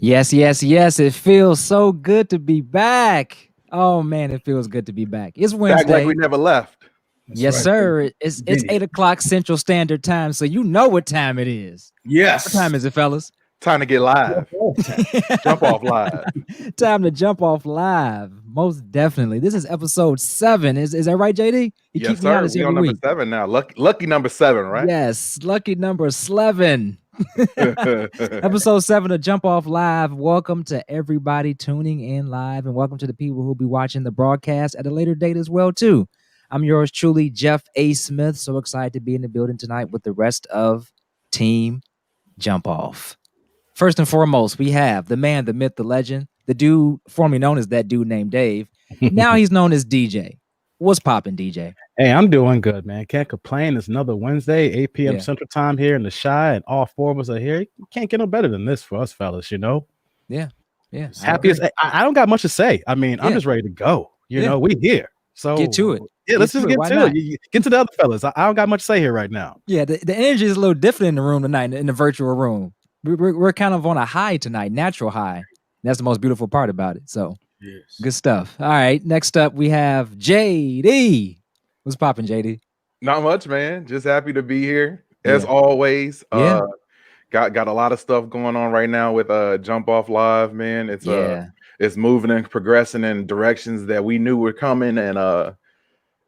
Yes, yes, yes. It feels so good to be back. Oh man, it feels good to be back. It's Back like we Wednesday. never left. That's Yes, right. sir. It's Been here. 8 o'clock Central Standard Time, so you know what time it is. What Yes. time is it, fellas? Time to get live. Jump off live. Time to jump off live. Most definitely. This is episode 7. Is that right, JD? You Yes, keep me sir. honest We every on number week. 7 now. Lucky number 7, right? Yes, lucky number 11. Episode 7 of Jump Off Live. Welcome to everybody tuning in live, and welcome to the people who'll be watching the broadcast at a later date as well, too. I'm yours truly, Jeff A. Smith. So excited to be in the building tonight with the rest of Team Jump Off. First and foremost, we have the man, the myth, the legend, the dude formerly known as that dude named Dave. Now he's known as DJ. What's popping, DJ? Hey, I'm doing good, man. Can't complain. It's another Wednesday, 8 p.m. Yeah. Central Time here in the Shy, and all 4 of us are here. You can't get no better than this for us, fellas, you know? Yeah. As happy as I don't got much to say. I mean, I'm just ready to go. You know, we here. So get to it. Yeah, let's just get to it. Get to the other fellas. I don't got much to say here right now. Yeah, the energy is a little different in the room tonight, in the virtual room. We're kind of on a high tonight, natural high. That's the most beautiful part about it. So, Good stuff. All right, next up we have JD. What's popping, JD? Not much, man. Just happy to be here as always. Got a lot of stuff going on right now with Jump Off Live, man. It's moving and progressing in directions that we knew were coming, and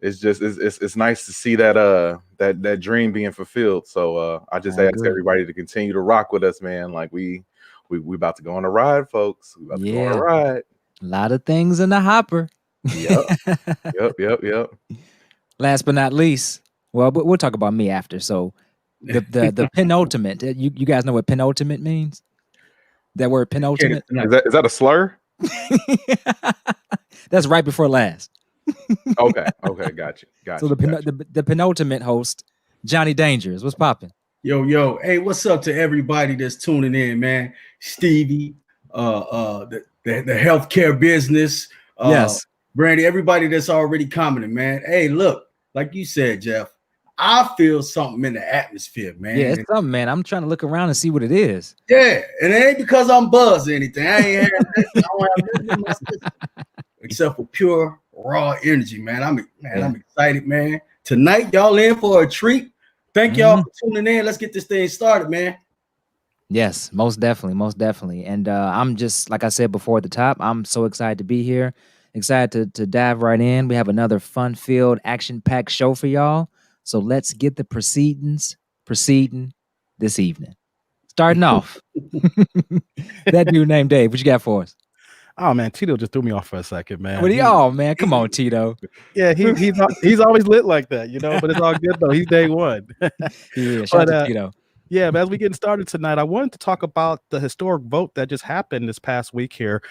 it's nice to see that dream being fulfilled. So I just ask everybody to continue to rock with us, man. Like we about to go on a ride, folks. We about to go on a ride. A lot of things in the hopper. Yep. Last but not least, well, we'll talk about me after. So the penultimate. You guys know what penultimate means? That word penultimate? Is that a slur? That's right before last. Okay, gotcha. So the penultimate host, Johnny Dangerous. What's popping? Yo. Hey, what's up to everybody that's tuning in, man? Stevie, the healthcare business. Yes. Brandy, everybody that's already commenting, man. Hey, look, like you said, Jeff, I feel something in the atmosphere, man. Yeah, it's something, man. I'm trying to look around and see what it is. Yeah, and it ain't because I'm buzzed or anything. I ain't had that. I don't have nothing in my system except for pure raw energy, man. I'm excited, man. Tonight, y'all in for a treat. Thank y'all for tuning in. Let's get this thing started, man. Yes, most definitely. And I'm just, like I said before at the top, I'm so excited to be here. Excited to dive right in. We have another fun-filled, action-packed show for y'all. So let's get the proceeding this evening. Starting off, that dude named Dave. What you got for us? Oh man, Tito just threw me off for a second, man. Man, come on, Tito. Yeah, he's always lit like that, you know. But it's all good though. He's day one. Shout out to Tito. Yeah, but as we getting started tonight, I wanted to talk about the historic vote that just happened this past week here.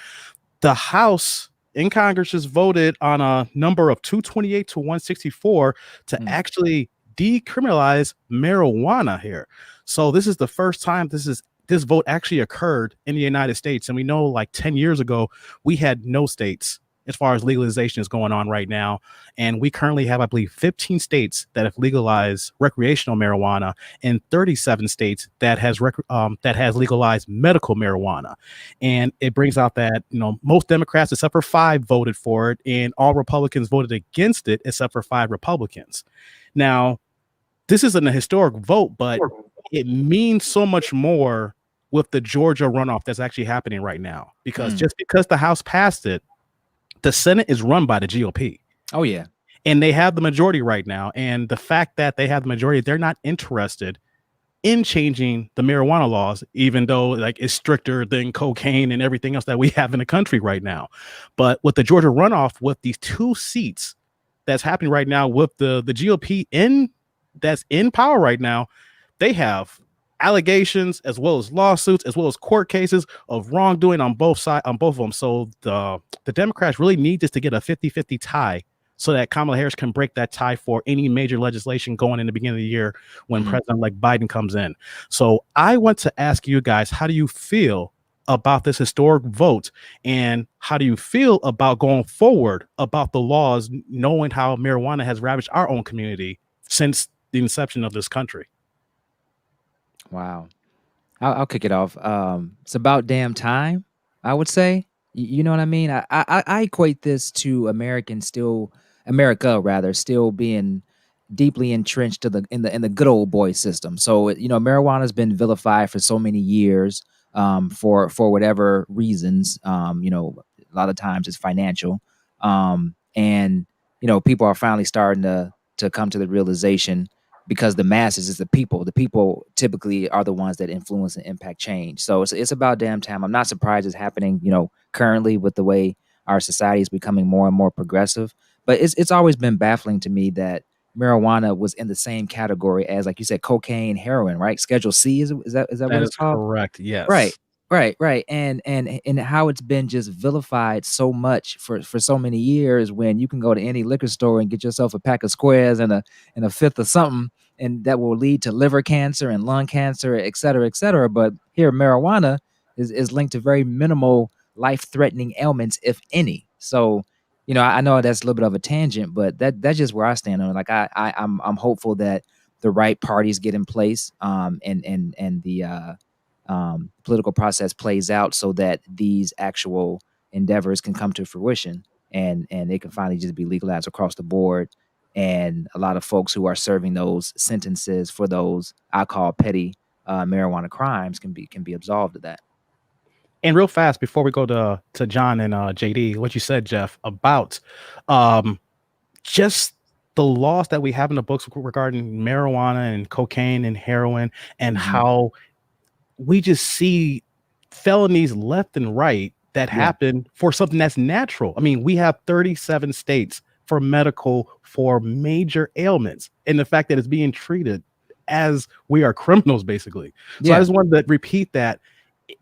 The House in Congress just voted on a number of 228 to 164 to actually decriminalize marijuana here. So this is the first time this vote actually occurred in the United States. And we know like 10 years ago, we had no states as far as legalization is going on right now. And we currently have, I believe, 15 states that have legalized recreational marijuana and 37 states that has legalized medical marijuana. And it brings out that, you know, most Democrats, except for 5, voted for it, and all Republicans voted against it, except for 5 Republicans. Now, this isn't a historic vote, but it means so much more with the Georgia runoff that's actually happening right now. Because just because the House passed it, the Senate is run by the GOP. Oh, yeah. And they have the majority right now. And the fact that they have the majority, they're not interested in changing the marijuana laws, even though like it's stricter than cocaine and everything else that we have in the country right now. But with the Georgia runoff, with these 2 seats that's happening right now with the GOP that's in power right now, they have allegations as well as lawsuits as well as court cases of wrongdoing on both of them. So the Democrats really need this to get a 50-50 tie so that Kamala Harris can break that tie for any major legislation going in the beginning of the year when President like Biden comes in. So I want to ask you guys, how do you feel about this historic vote, and how do you feel about going forward about the laws, knowing how marijuana has ravaged our own community since the inception of this country? Wow. I'll kick it off. It's about damn time, I would say. You know what I mean? I equate this to America rather, still being deeply entrenched in the good old boy system. So marijuana has been vilified for so many years, for whatever reasons. A lot of times it's financial, and people are finally starting to come to the realization, because the masses is the people. The people typically are the ones that influence and impact change. So it's about damn time. I'm not surprised it's happening, currently with the way our society is becoming more and more progressive. But it's always been baffling to me that marijuana was in the same category as, like you said, cocaine, heroin, right? Schedule C is that what it's called? Correct. Yes. Right. And how it's been just vilified so much for so many years, when you can go to any liquor store and get yourself a pack of squares and a fifth of something, and that will lead to liver cancer and lung cancer, et cetera, et cetera. But here, marijuana is linked to very minimal life-threatening ailments, if any. So, I know that's a little bit of a tangent, but that's just where I stand on it. Like I'm hopeful that the right parties get in place, and the political process plays out, so that these actual endeavors can come to fruition, and they can finally just be legalized across the board. And a lot of folks who are serving those sentences for those I call petty marijuana crimes can be absolved of that. And real fast, before we go to John and JD, what you said, Jeff, about just the laws that we have in the books regarding marijuana and cocaine and heroin, and how we just see felonies left and right that happen for something that's natural. I mean, we have 37 states for medical for major ailments, and the fact that it's being treated as we are criminals, basically. So I just wanted to repeat that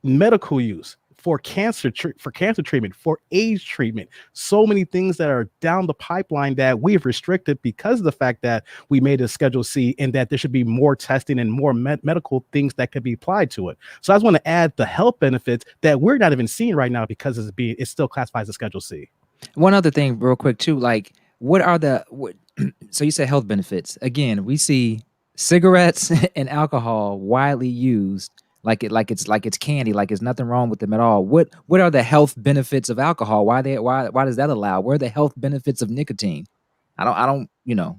medical use for cancer treatment, for AIDS treatment, so many things that are down the pipeline that we've restricted because of the fact that we made a Schedule C, and that there should be more testing and more medical things that could be applied to it. So I just want to add the health benefits that we're not even seeing right now because it's still classified as a Schedule C. One other thing real quick too, like so you said health benefits. Again, we see cigarettes and alcohol widely used like it's candy, like it's nothing wrong with them at all. What are the health benefits of alcohol? Why does that allow? Where are the health benefits of nicotine? I don't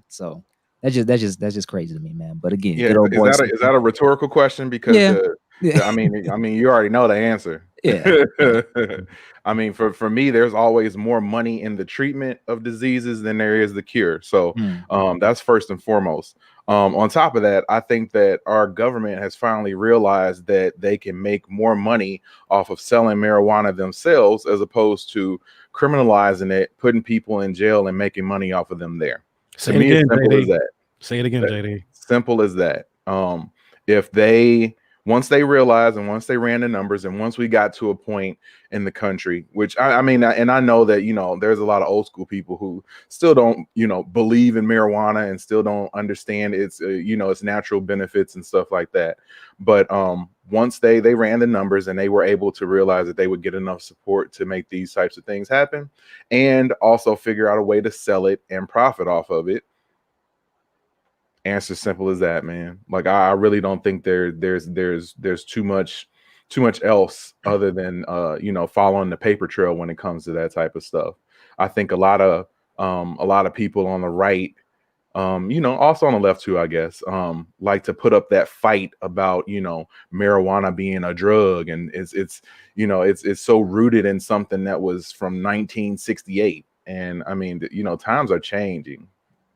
so that's just crazy to me, man. But again, is that a rhetorical question? Because I mean you already know the answer. I mean, for me, there's always more money in the treatment of diseases than there is the cure. So that's first and foremost. On top of that, I think that our government has finally realized that they can make more money off of selling marijuana themselves, as opposed to criminalizing it, putting people in jail, and making money off of them there. Say it again, JD. Say it again, JD. Simple as that. Once they realized, and once they ran the numbers, and once we got to a point in the country, which I mean, and I know that, there's a lot of old school people who still don't, believe in marijuana and still don't understand its, its natural benefits and stuff like that. But once they ran the numbers, and they were able to realize that they would get enough support to make these types of things happen, and also figure out a way to sell it and profit off of it. Answer simple as that, man. Like I really don't think there's too much else other than following the paper trail when it comes to that type of stuff. I think a lot of people on the right, also on the left too, I guess, like to put up that fight about marijuana being a drug, and it's so rooted in something that was from 1968, and I mean times are changing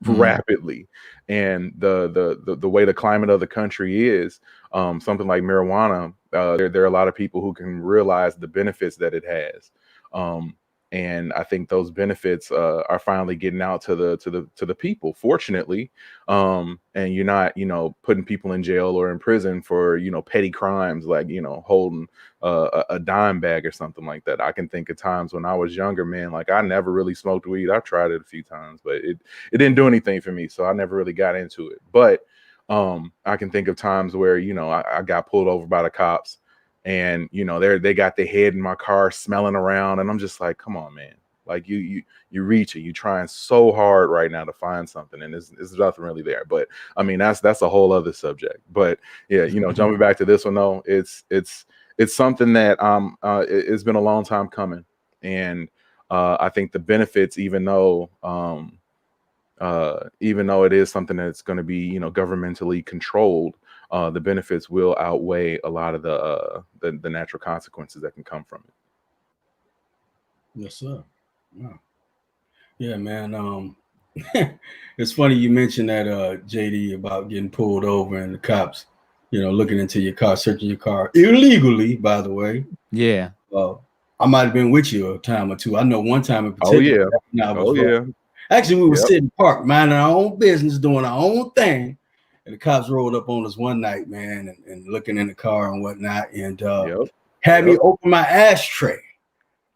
rapidly, and the way the climate of the country is, something like marijuana, there are a lot of people who can realize the benefits that it has, and I think those benefits are finally getting out to the people, fortunately, and you're not putting people in jail or in prison for petty crimes like holding a dime bag or something like that. I can think of times when I was younger, man, like I never really smoked weed. I've tried it a few times, but it didn't do anything for me, so I never really got into it. But I can think of times where I got pulled over by the cops, and they got their head in my car smelling around, and I'm just like, come on, man, Like you reach it, you trying so hard right now to find something, and there's nothing really there. But I mean, that's a whole other subject. But yeah, jumping back to this one though, it's something that it's been a long time coming, and I think the benefits, even though it is something that's going to be governmentally controlled, the benefits will outweigh a lot of the natural consequences that can come from it. Yes, sir. Wow. Yeah, man. It's funny you mentioned that, JD, about getting pulled over and the cops, looking into your car, searching your car illegally, by the way. Yeah. I might have been with you a time or two. I know one time in particular. Oh yeah. Actually, we were sitting parked, minding our own business, doing our own thing. And the cops rolled up on us one night, man, and looking in the car and whatnot, and had me open my ashtray.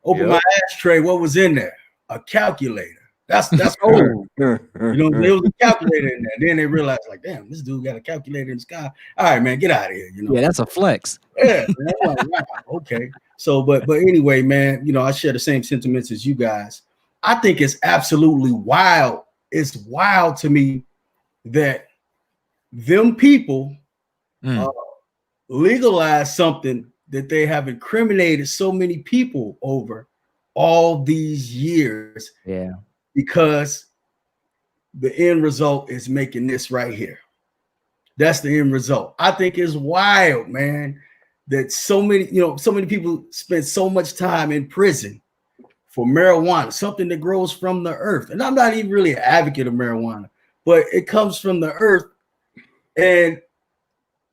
My ashtray. What was in there? A calculator. That's old. There was a calculator in there. Then they realized, like, damn, this dude got a calculator in the sky. All right, man, get out of here. Yeah, that's a flex. Yeah, man, wow, okay. So, but anyway, man, I share the same sentiments as you guys. I think it's absolutely wild. It's wild to me that them people legalize something that they have incriminated so many people over all these years. Yeah. Because the end result is making this right here. That's the end result. I think it's wild, man, that so many people spend so much time in prison for marijuana, something that grows from the earth. And I'm not even really an advocate of marijuana, but it comes from the earth. And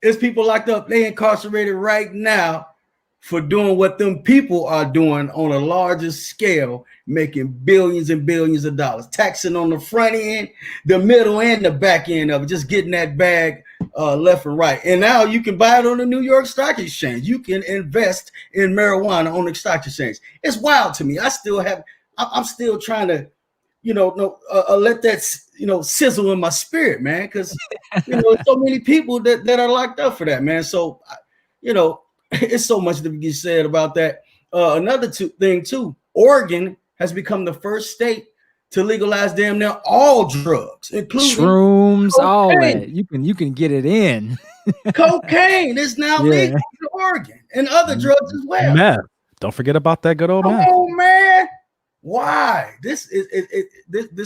there's people locked up, they incarcerated right now for doing what them people are doing on a larger scale, making billions and billions of dollars, taxing on the front end, the middle, and the back end of it, just getting that bag left and right. And now you can buy it on the New York Stock Exchange. You can invest in marijuana on the stock exchange. It's wild to me. I'm still trying to, let that, sizzle in my spirit, man, because, there's so many people that are locked up for that, man. So, it's so much to be said about that. Another thing too, Oregon has become the first state to legalize damn near all drugs, including shrooms, cocaine. All that. You can get it in. Cocaine is now legal in Oregon, and other drugs as well. Meth. Don't forget about that good old meth. Oh man, why? This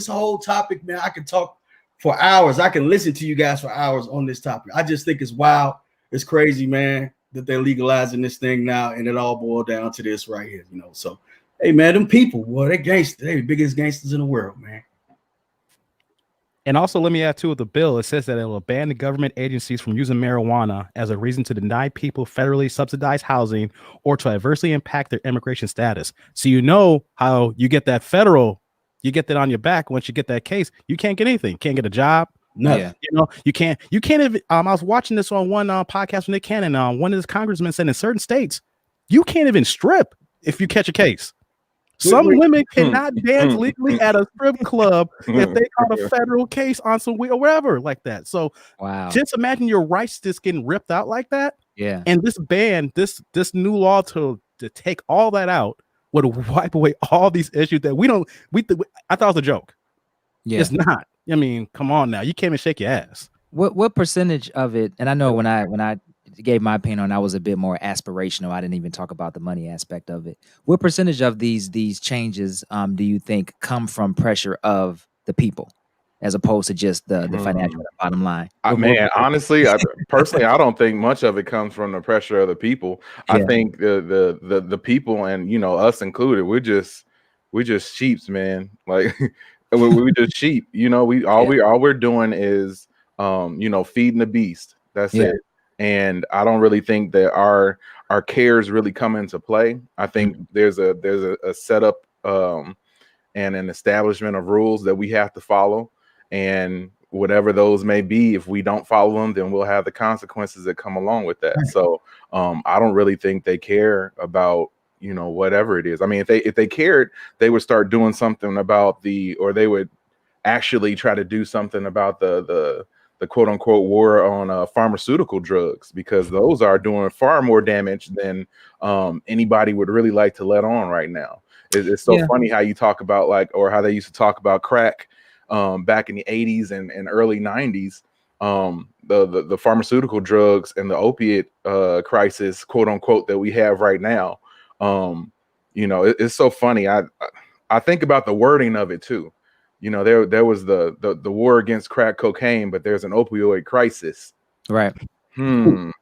whole topic, man. I could talk for hours. I can listen to you guys for hours on this topic. I just think it's wild. It's crazy, man, that they're legalizing this thing now, and it all boiled down to this right here, So, hey, man, them people, boy, they're gangsters. They're the biggest gangsters in the world, man. And also, let me add to the bill. It says that it will ban the government agencies from using marijuana as a reason to deny people federally subsidized housing or to adversely impact their immigration status. So how you get that you get that on your back once you get that case. You can't get anything. Can't get a job. No, you can't even. I was watching this on one podcast with Nick Cannon. One of his congressmen said in certain states, you can't even strip if you catch a case. Some women cannot dance legally at a strip club if they caught a federal case on some weed or whatever like that. So just imagine your rights just getting ripped out like that. Yeah. And this ban, this new law to take all that out would wipe away all these issues that I thought it was a joke. Yeah. It's not. I mean, come on now. You can't even shake your ass. What percentage of it, and I know when I gave my opinion on, I was a bit more aspirational. I didn't even talk about the money aspect of it. What percentage of these changes do you think come from pressure of the people as opposed to just the financial bottom line? Honestly, personally, I don't think much of it comes from the pressure of the people. Yeah. I think the people, and us included, we're just sheeps, man. Like we just sheep. All we're doing is feeding the beast. That's it. And I don't really think that our cares really come into play. I think there's a setup and an establishment of rules that we have to follow, and whatever those may be, if we don't follow them, then we'll have the consequences that come along with that. So I don't really think they care about whatever it is. I mean, if they cared, they would start doing something about or they would actually try to do something about the quote unquote war on pharmaceutical drugs, because those are doing far more damage than anybody would really like to let on right now. It's so funny how you talk about or how they used to talk about crack back in the 80s and early 90s. The pharmaceutical drugs and the opiate crisis, quote unquote, that we have right now. It's so funny. I think about the wording of it too. There was the war against crack cocaine, but there's an opioid crisis. Right. Yeah.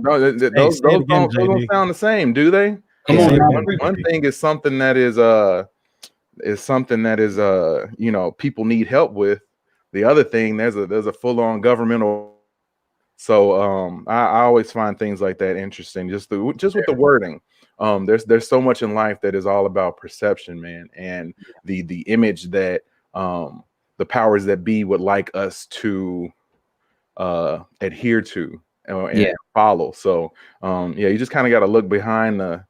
Those don't sound the same, do they? One thing is something that is people need help with. The other thing, there's a full-on governmental. So I always find things like that interesting, just with the wording. There's so much in life that is all about perception, man, and the image that the powers that be would like us to adhere to and follow. So you just kind of got to look behind the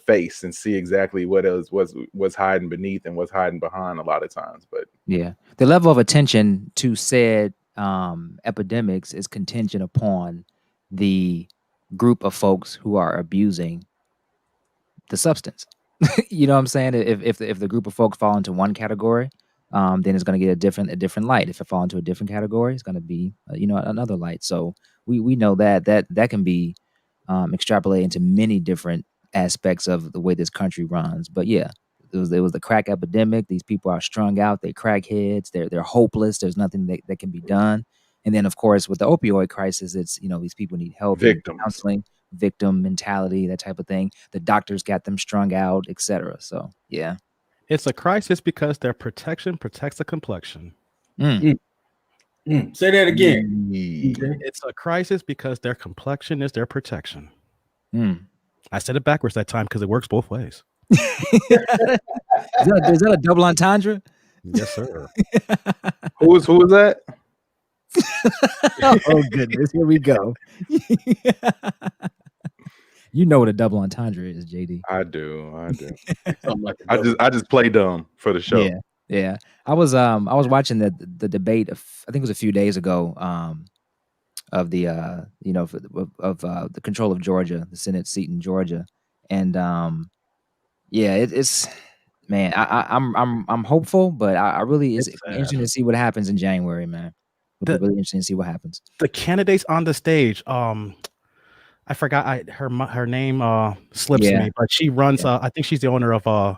face and see exactly what's hiding beneath and what's hiding behind a lot of times. But the level of attention to said epidemics is contingent upon the group of folks who are abusing the substance. You know what I'm saying? If the group of folks fall into one category, then it's going to get a different light. If it fall into a different category, it's going to be another light. So we know that can be extrapolated into many different aspects of the way this country runs. But it was the crack epidemic. These people are strung out. They're crackheads. They're hopeless. There's nothing that can be done. And then, of course, with the opioid crisis, it's these people need help, counseling, victim mentality, that type of thing. The doctors got them strung out, etc. So it's a crisis because their protection protects the complexion. Say that again. It's a crisis because their complexion is their protection. I said it backwards that time because it works both ways. Is that a double entendre? Yes, sir. Who is that? Oh goodness, here we go. You know what a double entendre is, JD. I do. I just play dumb for the show. Yeah. I was watching the debate I think it was a few days ago of the the control of Georgia, the Senate seat in Georgia, and it's man, I'm hopeful, but I really it's interesting to see what happens in January, man. It'll be really interesting to see what happens. The candidates on the stage, I forgot her name slips me, but she runs. I think she's the owner of the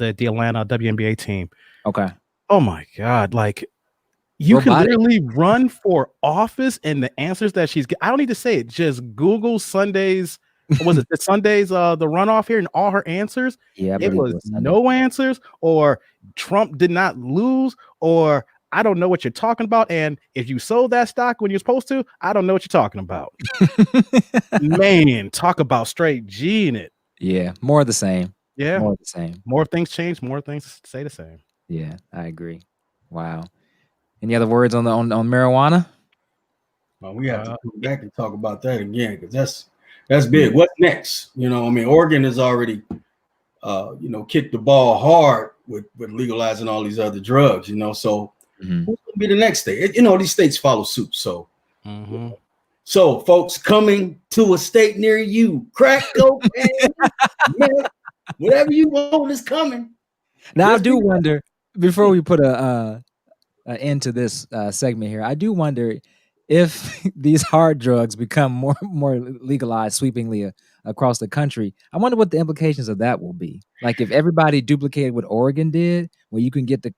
Atlanta WNBA team. Okay. Oh my God! Like you can literally run for office, and the answers that I don't need to say it. Just Google Sundays. Was it the Sundays? The runoff here, and all her answers. Yeah, it was no answers, or Trump did not lose, or I don't know what you're talking about. And if you sold that stock when you're supposed to, I don't know what you're talking about. Man, talk about straight G in it. Yeah, more of the same. Yeah, more of the same. More things change, more things stay the same. Yeah, I agree. Wow. Any other words on marijuana? Well, we have to go back and talk about that again because that's big. What's next? Oregon has already kicked the ball hard with legalizing all these other drugs. So. Who's going to be the next state? These states follow suit. So, so folks coming to a state near you, crack cocaine, whatever you want is coming. Now, I do wonder, before we put an end to this segment here, I do wonder if these hard drugs become more legalized sweepingly across the country. I wonder what the implications of that will be. Like if everybody duplicated what Oregon did, where you can get the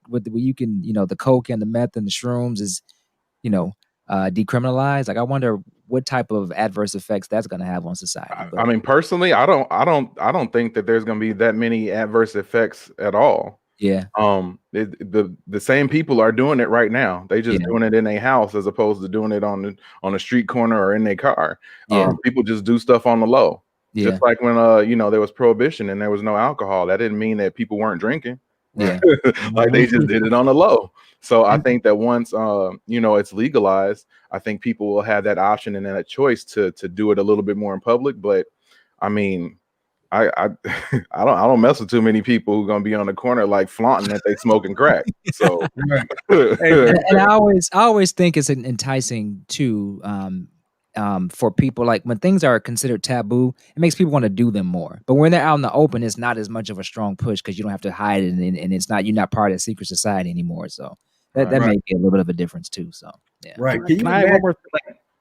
coke and the meth and the shrooms is, decriminalized. Like I wonder what type of adverse effects that's going to have on society. I mean, personally, I don't think that there's going to be that many adverse effects at all. Yeah. The same people are doing it right now. They just doing it in a house as opposed to doing it on a street corner or in their car. People just do stuff on the low. Yeah. Just like when there was prohibition and there was no alcohol. That didn't mean that people weren't drinking. Yeah. Like they just did it on the low. So I think that once it's legalized, I think people will have that option and that choice to do it a little bit more in public. But I mean, I don't mess with too many people who are gonna be on the corner like flaunting that they smoking crack. So and I always think it's enticing to for people, like when things are considered taboo, it makes people want to do them more. But when they're out in the open, it's not as much of a strong push because you don't have to hide it, and it's not, you're not part of the secret society anymore. So that may be a little bit of a difference too. So yeah, right. Can you imagine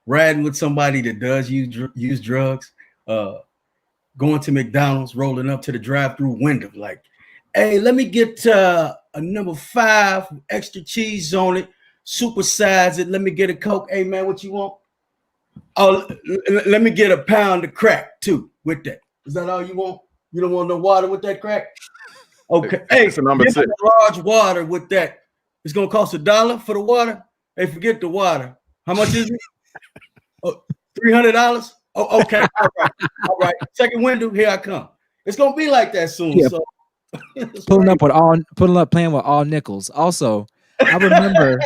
riding with somebody that does use drugs, going to McDonald's, rolling up to the drive-through window, like, hey, let me get a number 5, extra cheese on it, supersize it. Let me get a Coke. Hey man, what you want? Oh, let me get a pound of crack too with that. Is that all you want? You don't want no water with that crack? Okay. Hey, so number 6. A large water with that. It's gonna cost $1 for the water. Hey, forget the water. How much is it? Oh, $300. Oh, okay. All right. Second window, here I come. It's gonna be like that soon. Yeah. So pulling up playing with all nickels. Also, I remember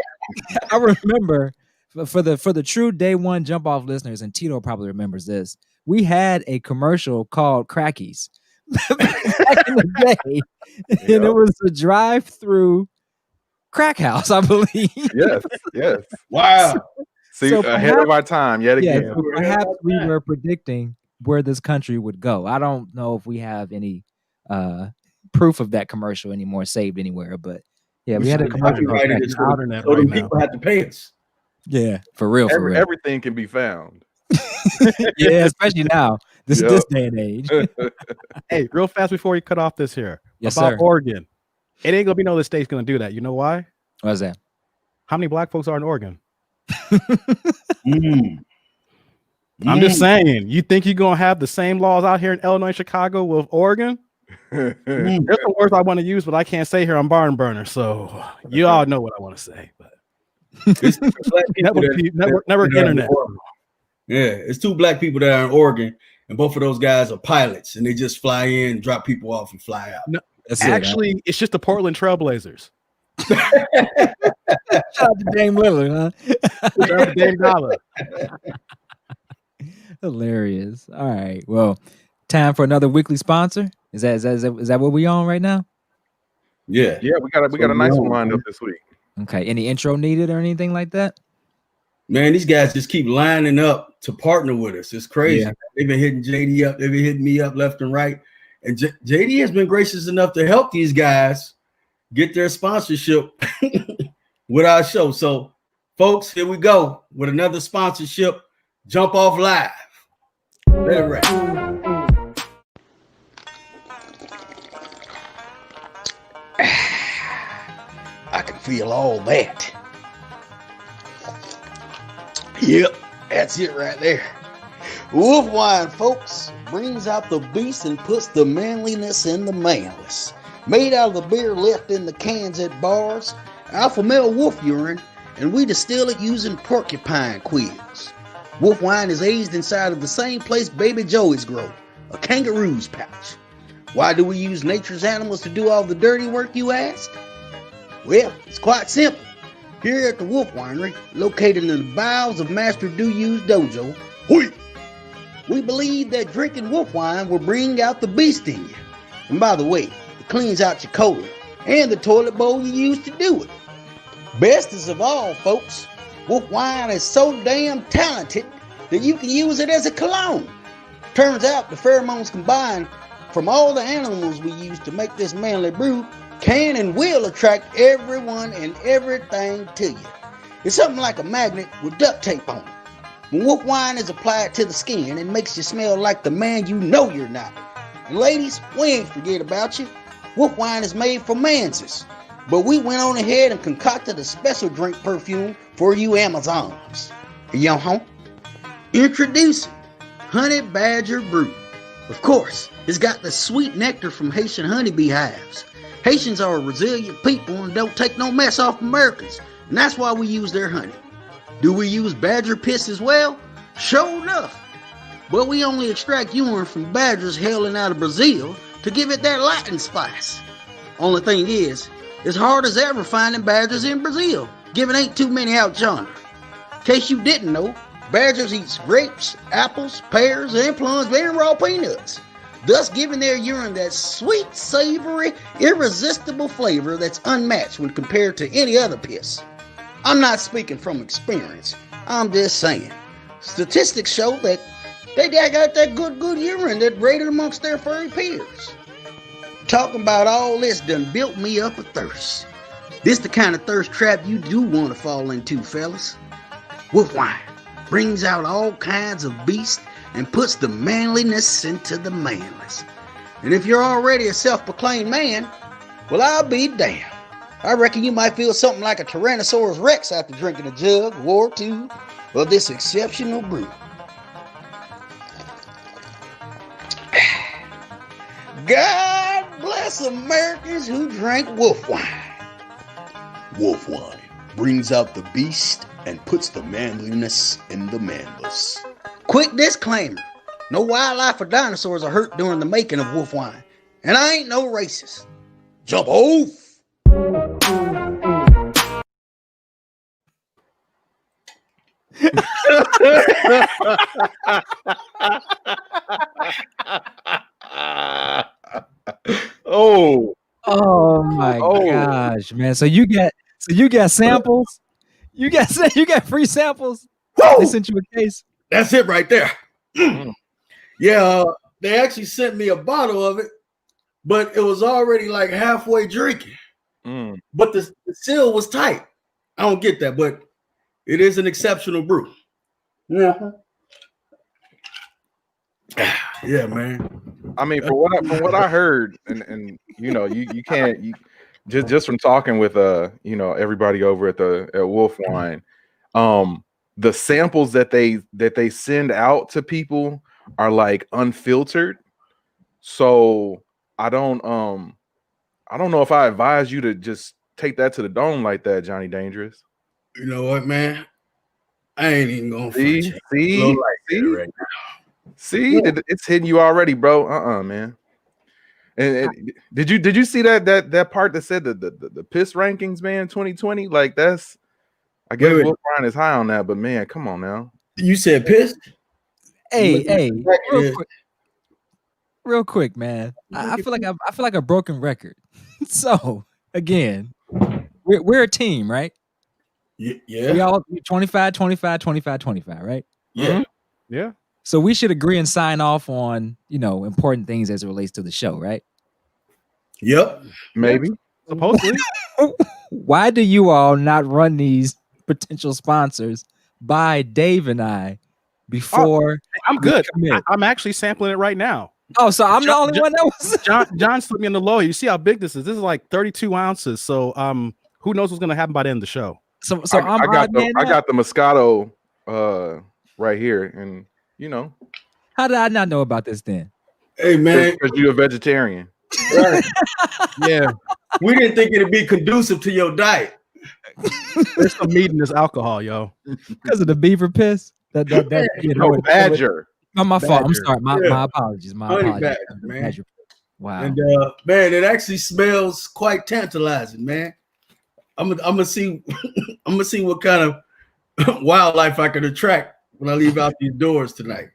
for the true day one jump off listeners, and Tito probably remembers this. We had a commercial called Crackies back in the day, and it was a drive-through crack house, I believe. Yes. Wow. See, so ahead of our time yet again. Yeah, so perhaps we were predicting where this country would go. I don't know if we have any proof of that commercial anymore saved anywhere, but yeah, we had a commercial. So the people had to pay us. Yeah, for real. Everything can be found. Yeah, especially now, this day and age. Hey, real fast before you cut off this here. Yes, about sir. Oregon. It ain't gonna be no other state's gonna do that. You know why? What's that? How many black folks are in Oregon? I'm just saying, you think you're gonna have the same laws out here in Illinois, Chicago with Oregon? There's some words I want to use, but I can't say here on Barn Burner, so you all know what I want to say. But network internet. Yeah, it's 2 black people that are in Oregon, and both of those guys are pilots, and they just fly in, drop people off, and fly out. No, it's just the Portland Trailblazers. Shout out to Dame Lillard, huh? Shout out to Dame Dollar. Hilarious. All right. Well, time for another weekly sponsor. Is that what we on right now? Yeah. Yeah, we got a nice one lined up this week. Okay. Any intro needed or anything like that? Man, these guys just keep lining up to partner with us. It's crazy. Yeah. They've been hitting JD up. They've been hitting me up left and right. And JD has been gracious enough to help these guys get their sponsorship with our show. So, folks, here we go with another sponsorship, Jump Off Live. Let it rap. I can feel all that. Yep, that's it right there. Wolf wine, folks, brings out the beast and puts the manliness in the manless. Made out of the beer left in the cans at bars, alpha male wolf urine, and we distill it using porcupine quills. Wolf wine is aged inside of the same place baby joeys grow, a kangaroo's pouch. Why do we use nature's animals to do all the dirty work, you ask? Well, it's quite simple. Here at the Wolf Winery, located in the bowels of Master Do-Use Dojo, we believe that drinking wolf wine will bring out the beast in you. And by the way, it cleans out your colon and the toilet bowl you use to do it. Bestest of all, folks, wolf wine is so damn talented that you can use it as a cologne. Turns out the pheromones combined from all the animals we use to make this manly brew can and will attract everyone and everything to you. It's something like a magnet with duct tape on it. When wolf wine is applied to the skin, it makes you smell like the man you know you're not. And ladies, we ain't forget about you. Wolf wine is made for manses. But we went on ahead and concocted a special drink perfume for you Amazons. Yo ho. Introducing Honey Badger Brew. Of course, it's got the sweet nectar from Haitian honeybee hives. Haitians are a resilient people and don't take no mess off Americans, and that's why we use their honey. Do we use badger piss as well? Sure enough. But we only extract urine from badgers hailing out of Brazil to give it that Latin spice. Only thing is, it's hard as ever finding badgers in Brazil, given ain't too many out yonder. In case you didn't know, badgers eat grapes, apples, pears, and plums, and raw peanuts, thus giving their urine that sweet, savory, irresistible flavor that's unmatched when compared to any other piss. I'm not speaking from experience. I'm just saying. Statistics show that they got that good urine that rated amongst their furry peers. Talking about all this done built me up a thirst. This the kind of thirst trap you do want to fall into, fellas. Wolf wine brings out all kinds of beasts and puts the manliness into the manless. And if you're already a self-proclaimed man, well, I'll be damned. I reckon you might feel something like a Tyrannosaurus Rex after drinking a jug or two of this exceptional brew. God bless Americans who drink wolf wine. Wolf wine brings out the beast and puts the manliness in the manless. Quick disclaimer. No wildlife or dinosaurs are hurt during the making of wolf wine. And I ain't no racist. Jump off! Oh my gosh, man. So you got samples? You got free samples? Whoa! They sent you a case. That's it right there. Yeah, they actually sent me a bottle of it, but it was already like halfway drinking. But the seal was tight. I don't get that, but it is an exceptional brew. Yeah. Yeah, man. I mean, from what I heard, and you know, you can't just from talking with everybody over at Wolf Wine, the samples that they send out to people are like unfiltered. So I don't know if I advise you to just take that to the dome like that, Johnny Dangerous. You know what, man? I ain't even gonna see right now. See, it's hitting you already, bro. Man. And did you see that part that said the piss rankings, man, 2020? Like that's, I guess Wolf Wine is high on that, but man, come on now. You said piss? Hey, real quick, man. I feel like a broken record. So again, we're a team, right? Yeah. We all 25, 25, 25, 25, right? Yeah. Mm-hmm. Yeah. So we should agree and sign off on, important things as it relates to the show, right? Yep. Maybe. Supposedly. Why do you all not run these potential sponsors by Dave and I before? I'm good. I'm actually sampling it right now. Oh, so I'm the only one that was. John slipped me in the low. You see how big this is? This is like 32 ounces. So who knows what's gonna happen by the end of the show? So I got the Moscato right here, and how did I not know about this then? Hey man, because you're a vegetarian. Right. Yeah. We didn't think it'd be conducive to your diet. There's some meat in this alcohol, yo. Because of the beaver piss? Badger. My fault. I'm sorry. My apologies. My Honey apologies. badger, man. Badger. Wow. And man, it actually smells quite tantalizing, man. I'm gonna see what kind of wildlife I can attract when I leave out these doors tonight.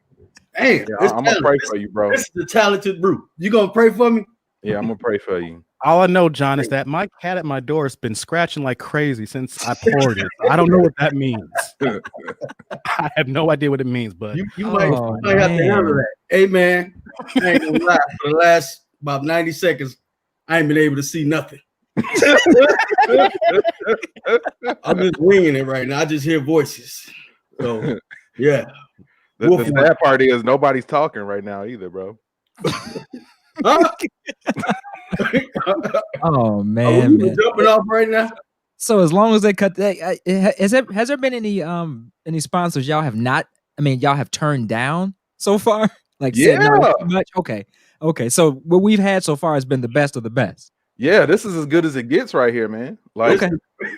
Hey, yeah, I'm gonna pray for you, bro. This is the talented brew. You gonna pray for me? Yeah, I'm gonna pray for you. All I know, John, is that my cat at my door has been scratching like crazy since I poured it. I don't know what that means. I have no idea what it means, but you might have to handle that. Hey, man, I ain't gonna lie. For the last about 90 seconds, I ain't been able to see nothing. I'm just winging it right now. I just hear voices. So, yeah. The sad part is nobody's talking right now either, bro. Huh? Oh man, jumping off right now. So as long as they cut that, has there been any sponsors y'all have not? I mean, y'all have turned down so far? Like, yeah, no, too much. Okay. So what we've had so far has been the best of the best. Yeah, this is as good as it gets right here, man. Like,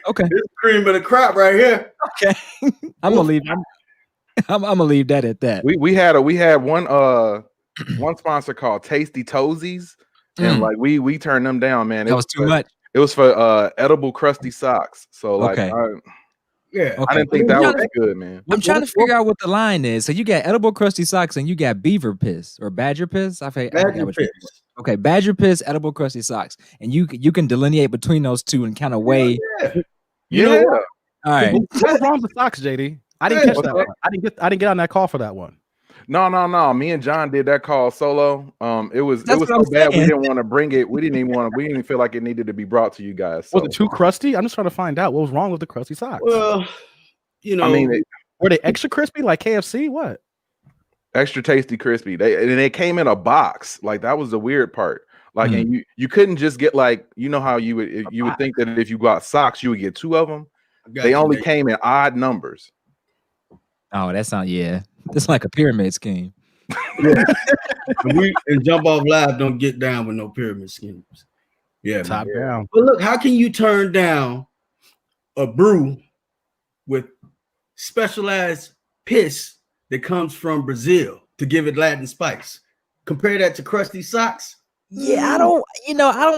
okay, this cream of the crop right here. Okay, I'm gonna leave that at that. We had one sponsor called Tasty Toesies, and like we turned them down, man. That was too much. It was for edible crusty socks. So like, I didn't think that was good, man. I'm trying to figure out what the line is. So you got edible crusty socks and you got beaver piss or badger piss. I forget which one. Okay, badger piss, edible crusty socks, and you can delineate between those two and kind of weigh. Yeah. All right. What's wrong with socks, JD? I didn't catch that one. I didn't get on that call for that one. No. Me and John did that call solo. It was so bad we didn't want to bring it. We didn't even feel like it needed to be brought to you guys. So. Was it too crusty? I'm just trying to find out what was wrong with the crusty socks. Well, I mean, were they extra crispy like KFC? What? Extra tasty crispy. They came in a box. Like that was the weird part. Like, and you couldn't just get like, you know how you would think that if you got socks you would get 2 of them. They only came in odd numbers. Oh, that sounds it's like a pyramid scheme. Yeah. We and Jump Off Live don't get down with no pyramid schemes. Yeah, top down. But look, how can you turn down a brew with specialized piss that comes from Brazil to give it Latin spice? Compare that to crusty socks. Yeah, I don't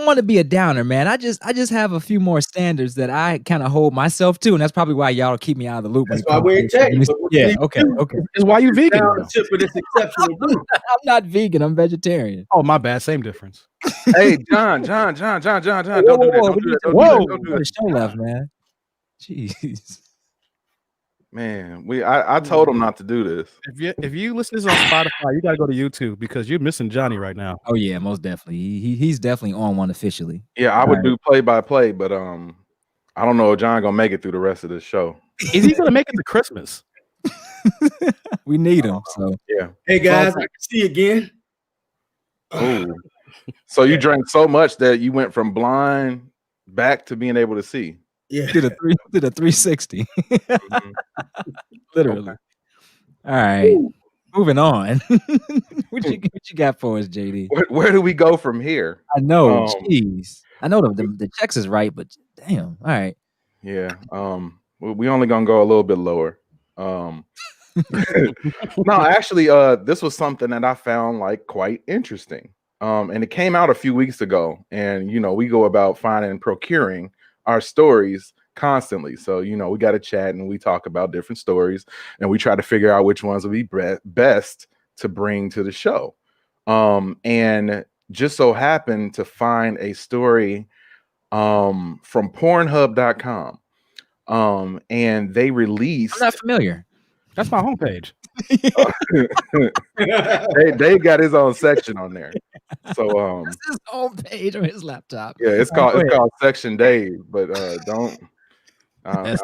want to be a downer, man. I just have a few more standards that I kind of hold myself to, and that's probably why y'all keep me out of the loop. That's why we ain't taking. Yeah, okay. It's why you vegan. With this exceptional brew. I'm not vegan. I'm vegetarian. Oh, my bad. Same difference. Hey, John, don't do that. Whoa, the show left, man. Jeez. Man, I told him not to do this. If you listen to this on Spotify, you gotta go to YouTube because you're missing Johnny right now. Oh yeah, most definitely. He's definitely on one officially. Yeah, I would do play-by-play, but I don't know if John gonna make it through the rest of this show. Is he gonna make it to Christmas? We need him. So yeah. Hey guys, I can see you again. Oh, so you drank so much that you went from blind back to being able to see. Yeah, did a 360. Literally. Okay. All right. Moving on. what you got for us, JD? Where do we go from here? I know. Jeez. I know the checks is right, but damn. All right. Yeah. We only gonna go a little bit lower. No, actually, this was something that I found like quite interesting. And it came out a few weeks ago, and we go about finding and procuring our stories constantly. So, we got to chat and we talk about different stories and we try to figure out which ones would be best to bring to the show. And just so happened to find a story from Pornhub.com. And they released. I'm not familiar. That's my homepage. Dave got his own section on there. So that's his homepage on his laptop. Yeah, it's called Section Dave, but don't I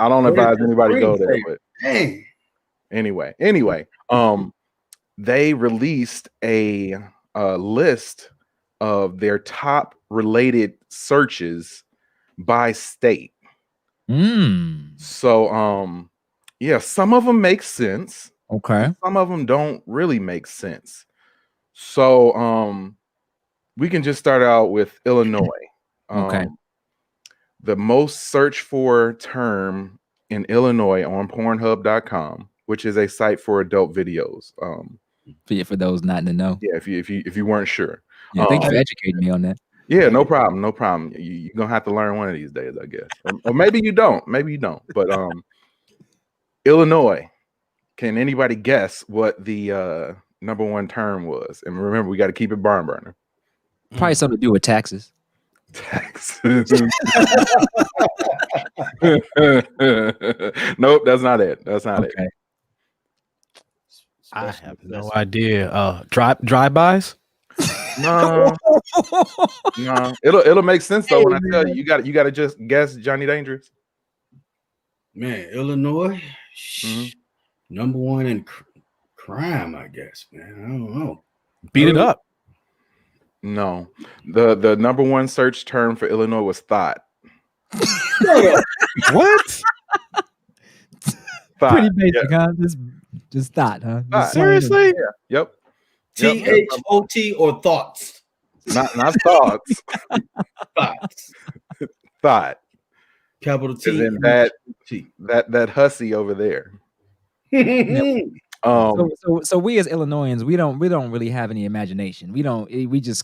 don't advise anybody go there. But anyway, they released a list of their top related searches by state. So yeah, some of them make sense. Okay. Some of them don't really make sense. So we can just start out with Illinois. Okay. The most searched for term in Illinois on Pornhub.com, which is a site for adult videos. For those not in the know. Yeah, if you weren't sure. Yeah, thank you for educating me on that. Yeah, no problem. You're gonna have to learn one of these days, I guess. Or maybe you don't. But Illinois. Can anybody guess what the number one term was? And remember, we got to keep it barn burner. Probably something to do with taxes. Taxes. Nope, that's not it. That's not it. I have no idea. Drive-bys? No. It'll make sense though when I tell you. You got to just guess Johnny Dangerous. Man, Illinois, number one in crime, I guess. Man, I don't know. Beat it up. No, the number one search term for Illinois was thought. What? Thought. Pretty basic, huh? Just thought, huh? Thought. Seriously? Yeah. Yep. THOT or thoughts? Not thoughts. Thoughts. Thought. Capital T. And that hussy over there. So we as Illinoisans, we don't really have any imagination. We just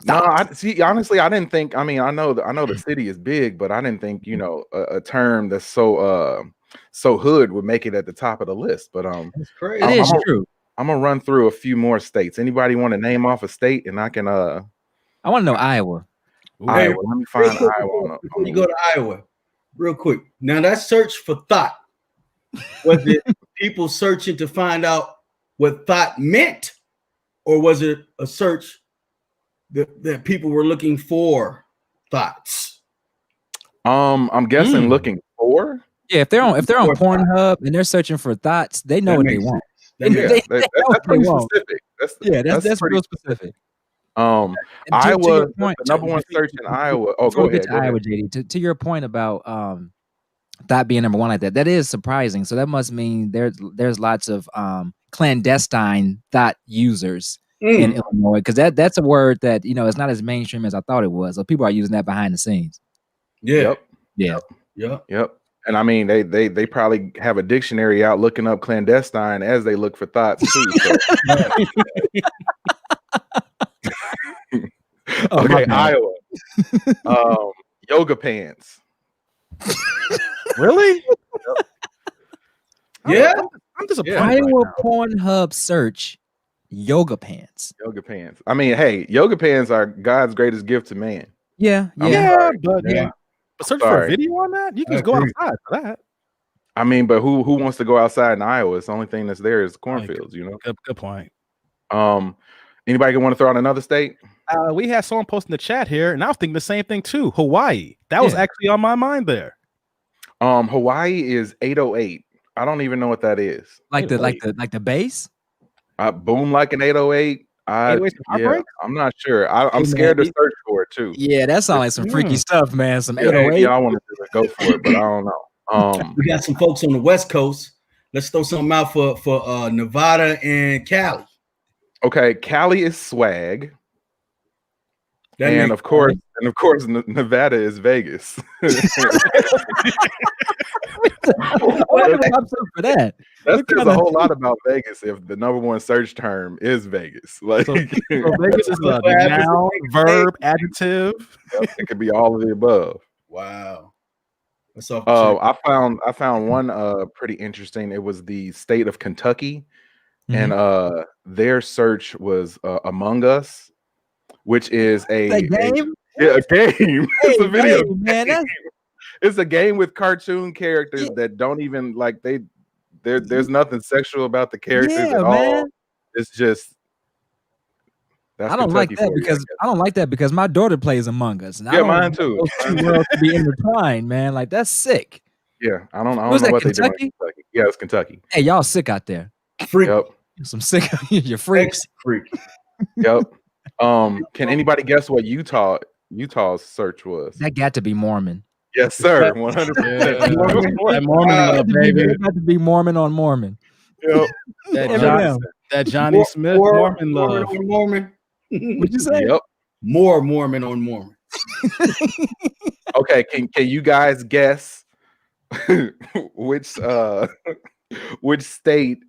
honestly, I didn't think. I mean, I know the city is big, but I didn't think a term that's so hood would make it at the top of the list. But that's crazy. It is true. I'm gonna run through a few more states. Anybody want to name off a state, and I can I want to know Iowa. Iowa. Let me find Iowa. Before you go to Iowa, real quick. Now that search for thought Was it people searching to find out what thought meant, or was it a search that people were looking for thoughts? I'm guessing looking for. Yeah, if they're on Pornhub and they're searching for thoughts, they know what they want. That's pretty specific. That's real specific. Iowa, the number one search in Iowa. Oh, go ahead. Iowa, JD. To your point about thought being number one like that, that is surprising. So that must mean there's lots of clandestine thought users in Illinois, because that's a word that it's not as mainstream as I thought it was. So people are using that behind the scenes. Yeah. Yep. And I mean, they probably have a dictionary out looking up clandestine as they look for thoughts too. So. Okay, Iowa. Yoga pants. Really? Yeah. I'm disappointed. Iowa Pornhub search yoga pants. Yoga pants. I mean, hey, yoga pants are God's greatest gift to man. Yeah. But search for a video on that? You can just go outside for that. I mean, but who wants to go outside in Iowa? It's the only thing that's there is cornfields, Good point. Anybody want to throw out another state? We had someone post in the chat here, and I was thinking the same thing too. Hawaii. That was actually on my mind there. Hawaii is 808. I don't even know what that is. Like the bass? Boom like an 808. I'm not sure. I'm scared to search for it too. Yeah, that sounds like some freaky stuff, man. Some 808. I want to go for it, but I don't know. We got some folks on the West Coast. Let's throw something out for Nevada and Cali. Okay, Cali is swag. And of course, Nevada is Vegas. For that? There's a whole lot about Vegas if the number one search term is Vegas. Like so Vegas is a noun, verb, adjective. It could be all of the above. Wow. I found one pretty interesting. It was the state of Kentucky, and their search was Among Us, which is a game. A game. It's a video game, man. It's a game with cartoon characters that don't even there's nothing sexual about the characters at all. It's just I don't like that because my daughter plays Among Us. And mine too. Those two worlds to be intertwined, man. Like that's sick. Yeah, I don't know what they do in Kentucky. Yeah, it's Kentucky. Hey, y'all sick out there. Freak. Yep. Some sick. You're freaks. Freak. Yep. Can anybody guess what Utah's search was? That got to be Mormon. Yes, sir. 100%. Mormon, baby. It got to be Mormon on Mormon. Yep. That Johnny Smith Mormon love. Mormon. What'd you say? Yep. More Mormon on Mormon. Okay, can you guys guess which state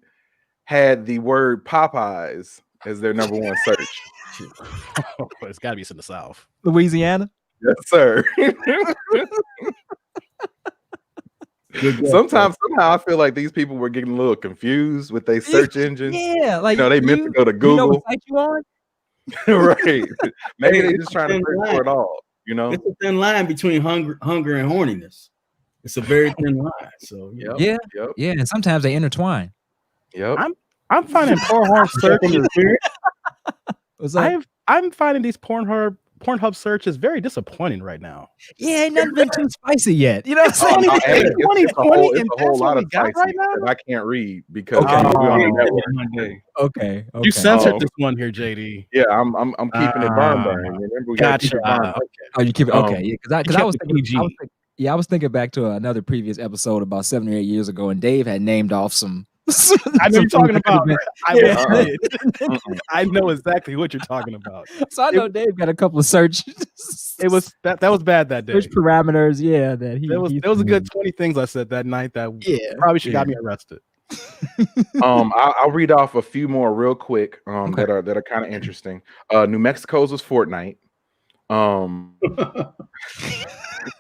had the word Popeyes as their number one search? It's got to be in the South. Louisiana? Yes, sir. Somehow I feel like these people were getting a little confused with their search engines. Yeah, like they meant to go to Google. You know what site you on? Right. Maybe they're just trying to search for it all. It's a thin line between hunger and horniness. It's a very thin line. So yeah, and sometimes they intertwine. Yep. I'm finding Pornhub searches. I'm finding these Pornhub searches very disappointing right now. Yeah, ain't nothing been too spicy yet. You know what I'm saying? It's a whole lot of spicy right now that I can't read because we're on the network. Okay. You censored this one here, JD. Yeah, I'm keeping it burn. Remember, we gotcha. Oh, you keep it okay? Yeah, because I was thinking. I was thinking back to another previous episode about 7 or 8 years ago, and Dave had named off some. I know you're talking about. I know exactly what you're talking about. So I know Dave got a couple of searches. It was that was bad that day. Which parameters? Yeah, that he. There was a good 20 things I said that night that probably should got me arrested. I'll read off a few more real quick. That are kind of interesting. New Mexico's was Fortnite.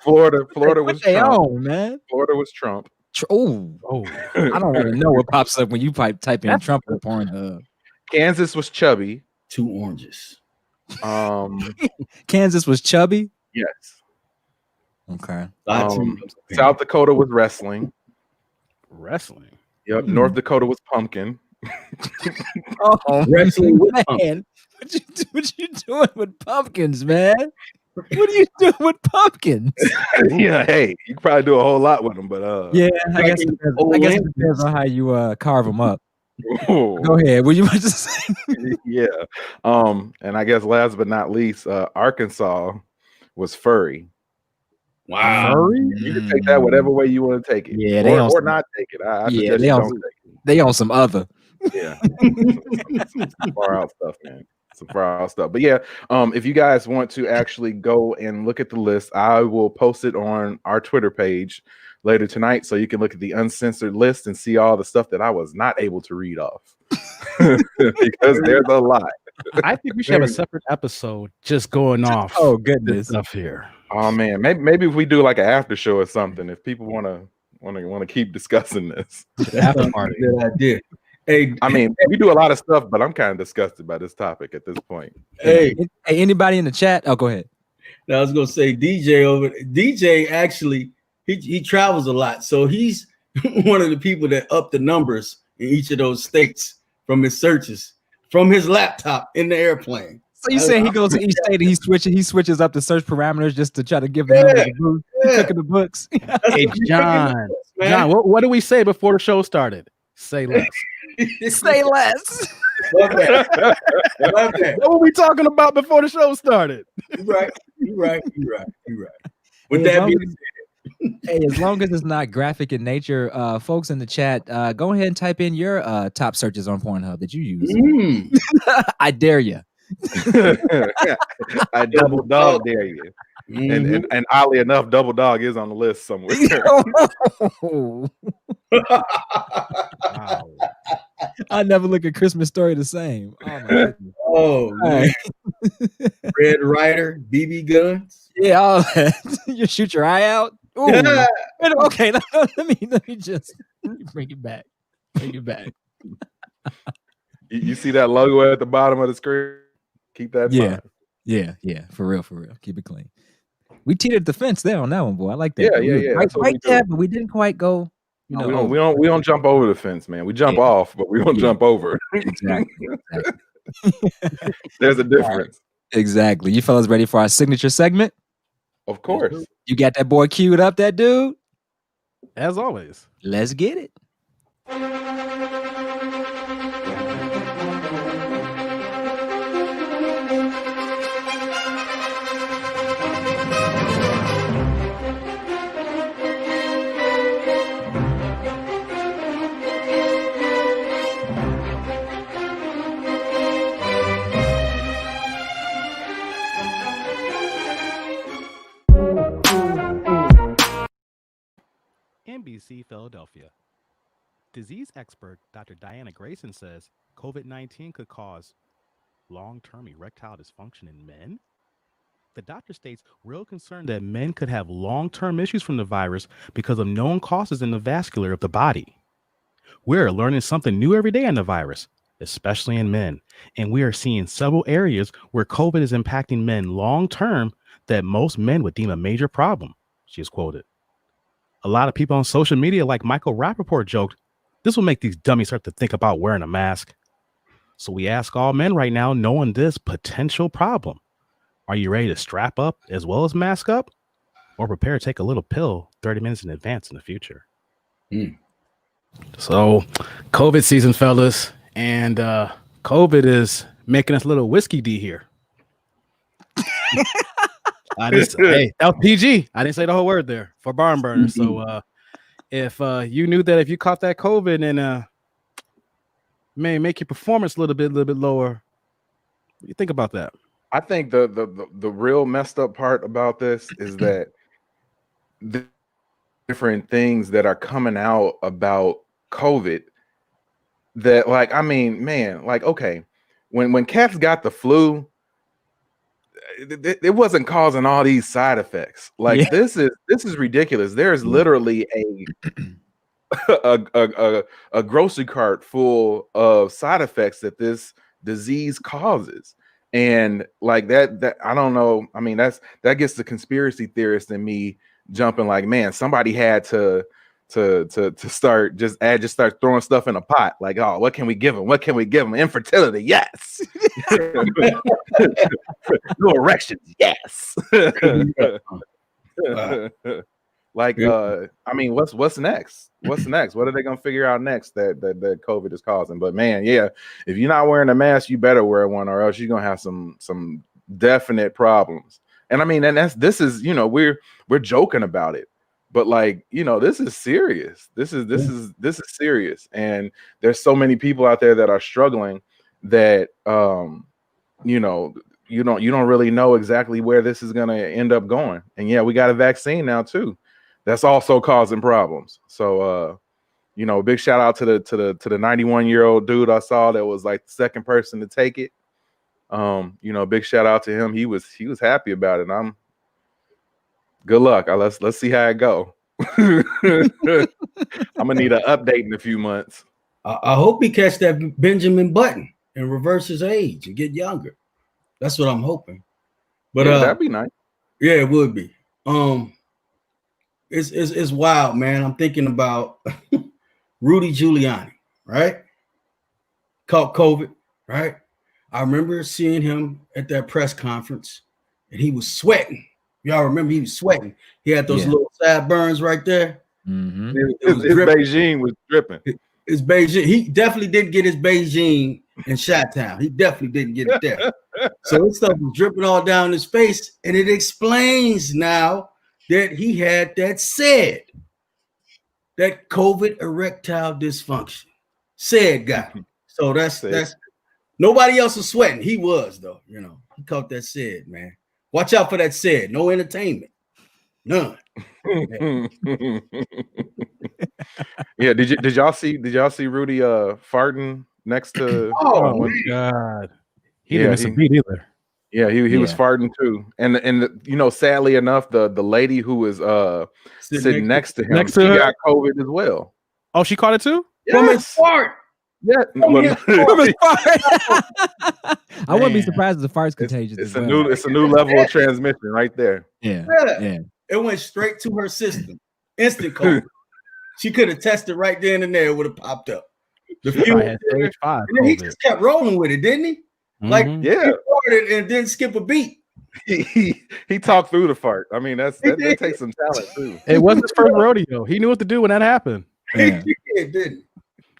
Florida was Trump. Man. Florida was Trump. Oh! I don't even know what pops up when you type in Trump on Pornhub. Kansas was chubby. 2 oranges. Kansas was chubby. Yes. Okay. South Dakota was wrestling. Wrestling. Yep. North Dakota was pumpkin. Oh Wrestling with man, what you doing with pumpkins, man? What are you doing with pumpkins? Yeah, hey, you can probably do a whole lot with them, but yeah, I guess it depends on how you carve them up. Go ahead. What you about to say? Yeah. And I guess last but not least, Arkansas was furry. Wow. Furry? You can take that whatever way you want to take it. Yeah, or not take it. I suggest you don't take it. They on some other. Yeah. some far out stuff, man. Some far out stuff. But yeah, if you guys want to actually go and look at the list, I will post it on our Twitter page later tonight, so you can look at the uncensored list and see all the stuff that I was not able to read off. Because there's a lot. I think we should have a separate episode just going off. Oh goodness, stuff here. Oh man, maybe if we do like an after show or something, if people want to keep discussing this. After party. Good idea. Hey, I mean, we do a lot of stuff, but I'm kind of disgusted by this topic at this point. Hey, anybody in the chat? Oh, go ahead. Now I was gonna say DJ actually he travels a lot, so he's one of the people that up the numbers in each of those states from his searches from his laptop in the airplane. So you saying he goes to each state and he switches up the search parameters just to try to give the number the boost, cooking the books. Hey John, what did we say before the show started? Say less. Say less. Love that. What were we talking about before the show started? You're right. With that being said, hey, as long as it's not graphic in nature, folks in the chat, go ahead and type in your top searches on Pornhub that you use. I dare you. I double dog dare you. And oddly enough, double dog is on the list somewhere. Wow. I never look at Christmas Story the same. Oh my goodness. Oh man. Red Ryder, BB guns. Yeah, all that. You shoot your eye out. Ooh. Okay, let me just bring it back. You see that logo at the bottom of the screen? Keep that in mind. Yeah. For real. Keep it clean. We teetered the fence there on that one, boy. I like that. Yeah. Right there, but we didn't quite go. We don't jump over the fence, man. We jump off, but we don't jump over. Exactly. There's a difference. Exactly. You fellas ready for our signature segment? Of course. You got that boy queued up, that dude? As always. Let's get it. NBC Philadelphia. Disease expert Dr. Diana Grayson says COVID-19 could cause long-term erectile dysfunction in men. The doctor states real concern that men could have long-term issues from the virus because of known causes in the vascular of the body. We're learning something new every day on the virus, especially in men, and we are seeing several areas where COVID is impacting men long-term that most men would deem a major problem, she is quoted. A lot of people on social media, like Michael Rappaport, joked, this will make these dummies start to think about wearing a mask. So we ask all men right now, knowing this potential problem, are you ready to strap up as well as mask up, or prepare to take a little pill 30 minutes in advance in the future? So COVID season, fellas, and COVID is making us a little whiskey D here. Hey, that was PG. I didn't say the whole word there for barn burner. So if you knew that if you caught that COVID and may make your performance a little bit lower, what do you think about that? I think the real messed up part about this is that the different things that are coming out about COVID that, like, I mean, man, like, okay, when cats got the flu, it wasn't causing all these side effects. Like, this is ridiculous. There's literally a grocery cart full of side effects that this disease causes. And like that I don't know. I mean, that gets the conspiracy theorist in me jumping like, man, somebody had to to start start throwing stuff in a pot. Like, oh, what can we give them? What can we give them? Infertility, yes. No erections, yes. Like, I mean, what's next? What's next? What are they gonna figure out next that COVID is causing? But man, yeah, if you're not wearing a mask, you better wear one, or else you're gonna have some definite problems. And I mean, and this is, you know, we're joking about it, but like, you know, this is serious. This is serious. And there's so many people out there that are struggling that you know, you don't really know exactly where this is gonna end up going. And yeah, we got a vaccine now too. That's also causing problems. So you know, big shout out to the 91-year-old dude I saw that was like the second person to take it. You know, big shout out to him. He was happy about it. I'm good luck. Let's see how it go. I'm gonna need an update in a few months. I hope he catch that Benjamin Button and reverse his age and get younger. That's what I'm hoping. But yeah, that'd be nice. Yeah, it would be. It's wild, man. I'm thinking about Rudy Giuliani, right? Caught COVID, right? I remember seeing him at that press conference, and he was sweating. Y'all remember he was sweating. He had those little sideburns right there. Mm-hmm. His Beijing was dripping. His Beijing. He definitely didn't get his Beijing in Chi-Town. He definitely didn't get it there. So his stuff was dripping all down his face, and it explains now that he had that COVID erectile dysfunction. Said guy. So that's nobody else was sweating. He was, though. You know, he caught that said, man. Watch out for that said. No entertainment. None. Yeah, did y'all see Rudy farting next to oh my god. He didn't miss a beat either. Yeah, he was farting too. And you know, sadly enough, the lady who was sitting next to him, she got COVID as well. Oh, she caught it too? Yes. From his fart. Yeah. I wouldn't be surprised if the fart's contagious. It's a new level of transmission right there. Yeah. It went straight to her system. Instant COVID. She could have tested right then and there. It would have popped up. The few had stage 5 and then he just kept rolling with it, didn't he? Like, he farted and didn't skip a beat. He talked through the fart. I mean, that takes some talent too. It wasn't his first rodeo. He knew what to do when that happened. Yeah. He did, didn't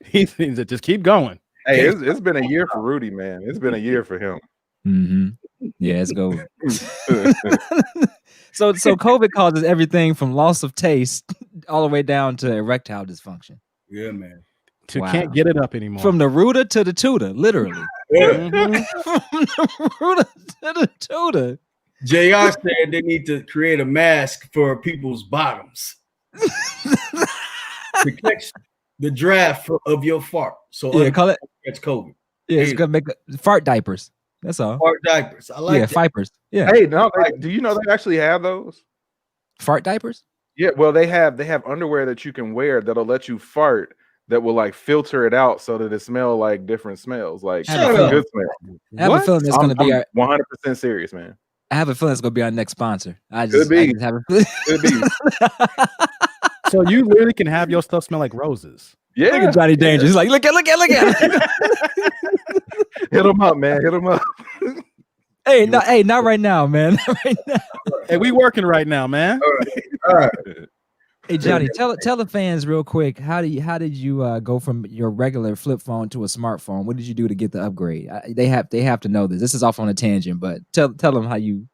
he? He said, just keep going. Hey, it's been a year for Rudy, man. It's been a year for him. Mm-hmm. Yeah, it's go. So COVID causes everything from loss of taste all the way down to erectile dysfunction. Yeah, man. Can't get it up anymore. From the rooter to the tutor, literally. Yeah. From the rooter to the tutor. JR said they need to create a mask for people's bottoms to catch the draft of your fart. So yeah, call it. It's COVID. Yeah, it's gonna make fart diapers. That's all. Fart diapers. I like that. Fipers. Yeah. Hey, no, do you know they actually have those? Fart diapers? Yeah, well, they have underwear that you can wear that'll let you fart that will like filter it out so that it smell like different smells, like good smell. I have a feeling it's gonna be 100% serious, man. I have a feeling it's gonna be our next sponsor. Could be. So you literally can have your stuff smell like roses. Yeah, look at Johnny Danger. He's like, look at. Hit him up, man. Hit him up. Hey, not right now, man. Not right now. Hey, we working right now, man. All right. Hey, Johnny, tell the fans real quick. How did you go from your regular flip phone to a smartphone? What did you do to get the upgrade? They have to know this. This is off on a tangent, but tell them how you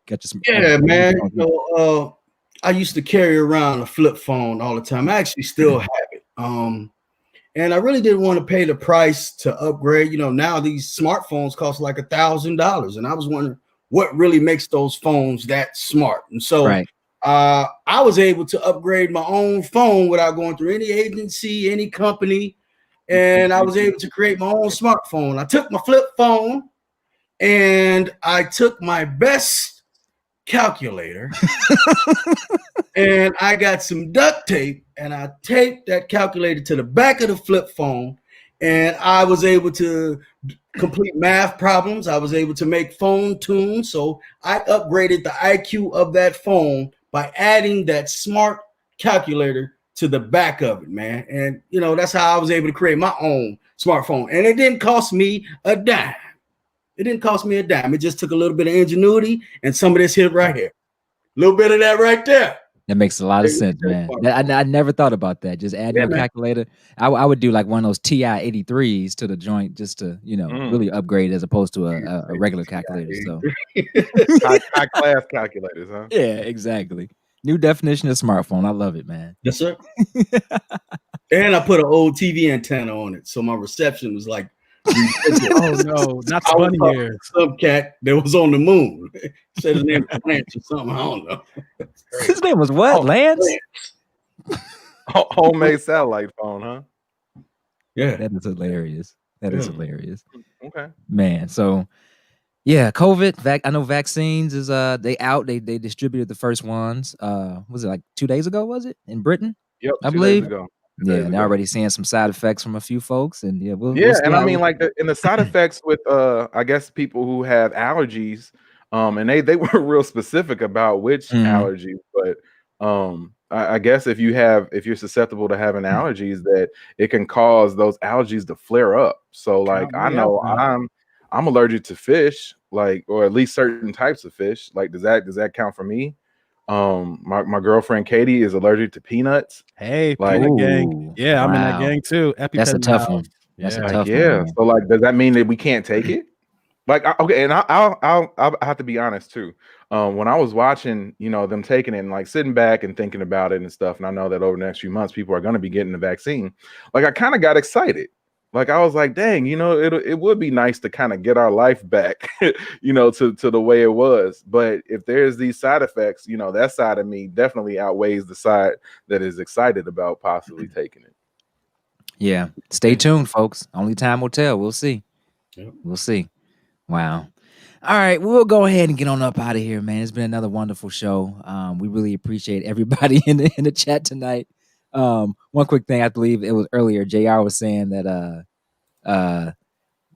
got your. Yeah, man. So, I used to carry around a flip phone all the time. I actually still have it. And I really didn't want to pay the price to upgrade. You know, now these smartphones cost like $1,000, and I was wondering what really makes those phones that smart. And so, I was able to upgrade my own phone without going through any agency, any company, and I was able to create my own smartphone. I took my flip phone and I took my best calculator and I got some duct tape and I taped that calculator to the back of the flip phone, and I was able to complete math problems. I was able to make phone tunes. So I upgraded the IQ of that phone by adding that smart calculator to the back of it, man. And that's how I was able to create my own smartphone. And it didn't cost me a dime. It didn't cost me a dime. It just took a little bit of ingenuity and some of this here right here. A little bit of that right there. That makes a lot of sense, man. I never thought about that. Just adding a calculator. I would do like one of those TI 83s to the joint just to, really upgrade as opposed to a regular calculator. So high class calculators, huh? Yeah, exactly. New definition of smartphone. I love it, man. Yes, sir. And I put an old TV antenna on it, so my reception was like, oh no, not funny here. Some cat that was on the moon. Said his name was Lance or something. I don't know. His name was what? Lance? Homemade satellite phone, huh? Yeah. That is hilarious. That is hilarious. Okay. Man, so yeah, COVID. I know vaccines is they out. They distributed the first ones. Was it like 2 days ago? Was it in Britain? Yep, I believe. 2 days ago. Yeah, they're already seeing some side effects from a few folks, and we'll and I mean, like the side effects with I guess people who have allergies, and they were real specific about which allergies, but I guess if you're susceptible to having allergies, that it can cause those allergies to flare up. So like I know I'm allergic to fish, like, or at least certain types of fish. Like, does that count for me? My girlfriend Katie is allergic to peanuts. Hey, like, peanut gang. Yeah, I'm in that gang too. That's a tough one. That's a tough one. So like, does that mean that we can't take it? Like, okay, and I'll have to be honest too. When I was watching, them taking it and like sitting back and thinking about it and stuff, and I know that over the next few months people are going to be getting the vaccine. Like, I kind of got excited. Like, I was like, dang, it would be nice to kind of get our life back, to the way it was. But if there's these side effects, that side of me definitely outweighs the side that is excited about possibly taking it. Yeah. Stay tuned, folks. Only time will tell. We'll see. Yep. We'll see. Wow. All right, we'll go ahead and get on up out of here, man. It's been another wonderful show. We really appreciate everybody in the chat tonight. One quick thing, I believe it was earlier, JR was saying that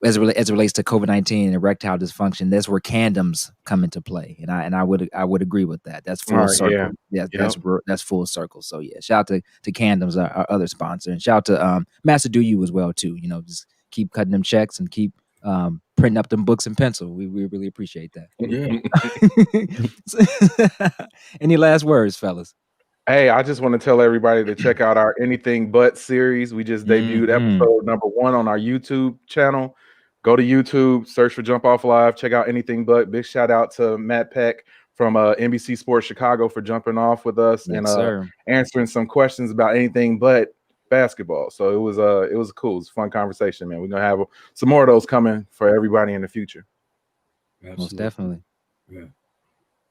as it relates to COVID-19 and erectile dysfunction, that's where condoms come into play, and I would agree with that. That's full circle. Yeah, that's full circle. So yeah, shout out to Condoms, our other sponsor, and shout out to Master Do You as well too. Just keep cutting them checks and keep printing up them books and pencil. We really appreciate that. Yeah. Any last words, fellas? Hey, I just want to tell everybody to check out our Anything But series. We just debuted episode number 1 on our YouTube channel. Go to YouTube, search for Jumpoff Live, check out Anything But. Big shout out to Matt Peck from NBC Sports Chicago for jumping off with us and answering some questions about anything but basketball. So it was cool. It was a fun conversation, man. We're gonna have some more of those coming for everybody in the future. Absolutely. Most definitely. Yeah.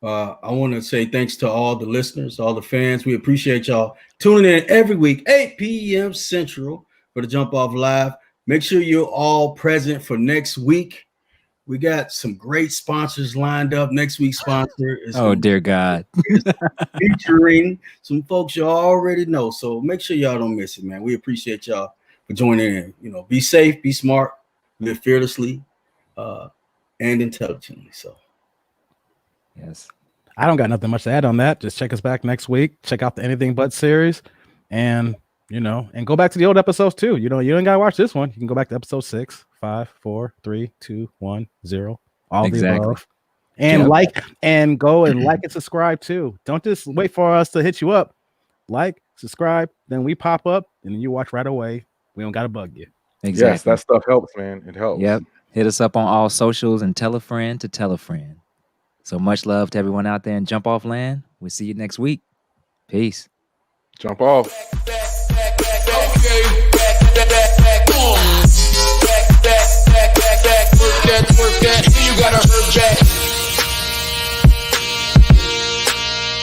I want to say thanks to all the listeners, all the fans. We appreciate y'all tuning in every week, 8 p.m. Central for the Jump Off Live. Make sure you're all present for next week. We got some great sponsors lined up. Next week's sponsor is dear God, featuring some folks you already know. So make sure y'all don't miss it, man. We appreciate y'all for joining in. Be safe, be smart, live fearlessly, and intelligently. So. Yes. I don't got nothing much to add on that. Just check us back next week. Check out the Anything But series, and and go back to the old episodes too. You ain't gotta watch this one. You can go back to episode 6, 5, 4, 3, 2, 1, 0. All the above. And go and like and subscribe too. Don't just wait for us to hit you up. Like, subscribe, then we pop up, and then you watch right away. We don't gotta bug you. Exactly. Yes, that stuff helps, man. It helps. Yep. Hit us up on all socials and tell a friend to tell a friend. So much love to everyone out there in Jump Off land. We'll see you next week. Peace. Jump off.